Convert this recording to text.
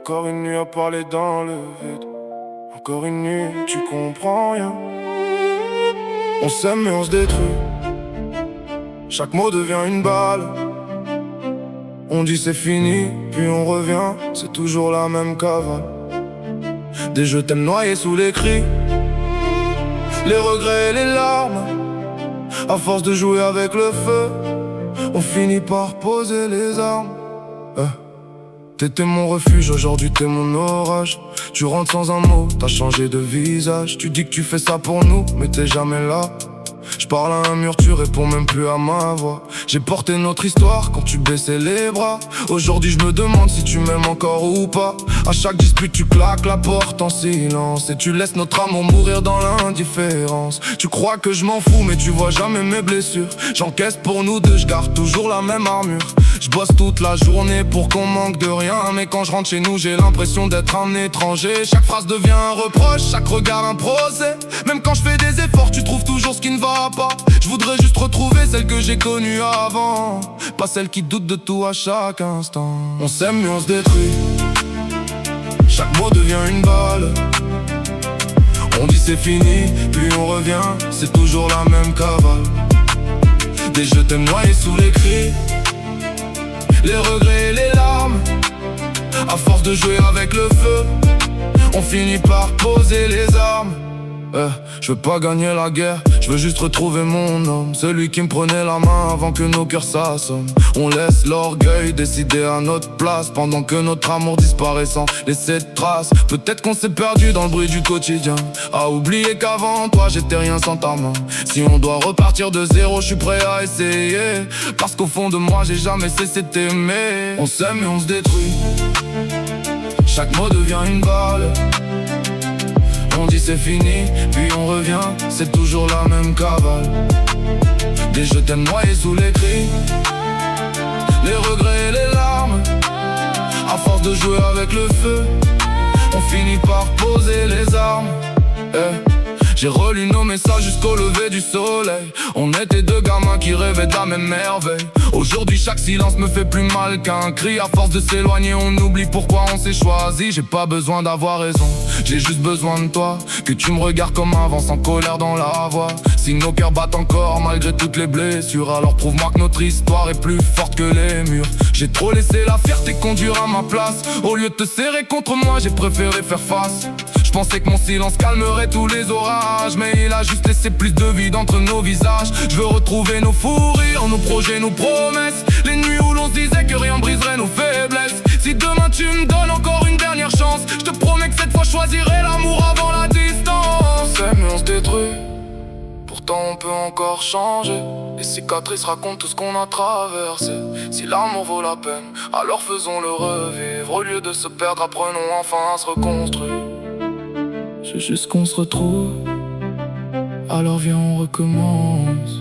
Encore une nuit à parler dans le vide. Encore une nuit, tu comprends rien. On s'aime mais on se détruit. Chaque mot devient une balle. On dit c'est fini, puis on revient. C'est toujours la même cavale. Des je t'aime noyés sous les cris, les regrets et les larmes. À force de jouer avec le feu, on finit par poser les armes. T'étais mon refuge, aujourd'hui t'es mon orage. Tu rentres sans un mot, t'as changé de visage. Tu dis que tu fais ça pour nous, mais t'es jamais là. Je parle à un mur, tu réponds même plus à ma voix. J'ai porté notre histoire quand tu baissais les bras. Aujourd'hui je me demande si tu m'aimes encore ou pas. À chaque dispute tu claques la porte en silence. Et tu laisses notre amour mourir dans l'indifférence. Tu crois que je m'en fous mais tu vois jamais mes blessures. J'encaisse pour nous deux, je garde toujours la même armure. Je bosse toute la journée pour qu'on manque de rien. Mais quand je rentre chez nous j'ai l'impression d'être un étranger. Chaque phrase devient un reproche, chaque regard un procès. Même quand je fais des efforts tu trouves toujours ce qui ne va pas. Je voudrais juste retrouver celle que j'ai connue avant, pas celle qui doute de tout à chaque instant. On s'aime mais on se détruit. Chaque mot devient une balle. On dit c'est fini, puis on revient. C'est toujours la même cavale. Des je t'aime noyés sous les cris, les regrets et les larmes. À force de jouer avec le feu, on finit par poser les armes. Je veux pas gagner la guerre, je veux juste retrouver mon homme. Celui qui me prenait la main avant que nos cœurs s'assomment. On laisse l'orgueil décider à notre place, pendant que notre amour disparaît sans laisser de traces. Peut-être qu'on s'est perdu dans le bruit du quotidien, à oublier qu'avant toi j'étais rien sans ta main. Si on doit repartir de zéro, je suis prêt à essayer. Parce qu'au fond de moi j'ai jamais cessé de t'aimer. On s'aime et on se détruit. Chaque mot devient une balle. On dit c'est fini, puis on revient. C'est toujours la même cavale. Des je t'aime noyés sous les cris, les regrets et les larmes. À force de jouer avec le feu, on finit par poser les armes. J'ai relu nos messages jusqu'au lever du soleil. On était deux gamins qui rêvaient de la même merveille. Aujourd'hui chaque silence me fait plus mal qu'un cri. À force de s'éloigner on oublie pourquoi on s'est choisi. J'ai pas besoin d'avoir raison, j'ai juste besoin de toi. Que tu me regardes comme avant sans colère dans la voix. Si nos cœurs battent encore malgré toutes les blessures, alors prouve-moi que notre histoire est plus forte que les murs. J'ai trop laissé la fierté conduire à ma place. Au lieu de te serrer contre moi j'ai préféré faire face. Je pensais que mon silence calmerait tous les orages, mais il a juste laissé plus de vide entre nos visages. Je veux retrouver nos fous rires, nos projets, nos promesses. Les nuits où l'on se disait que rien briserait nos faiblesses. Si demain tu me donnes encore une dernière chance, je te promets que cette fois je choisirai l'amour avant la distance. On s'aime mais on se détruit, pourtant on peut encore changer. Les cicatrices racontent tout ce qu'on a traversé. Si l'amour vaut la peine, alors faisons-le revivre. Au lieu de se perdre, apprenons enfin à se reconstruire. Je veux juste qu'on se retrouve, alors viens on recommence.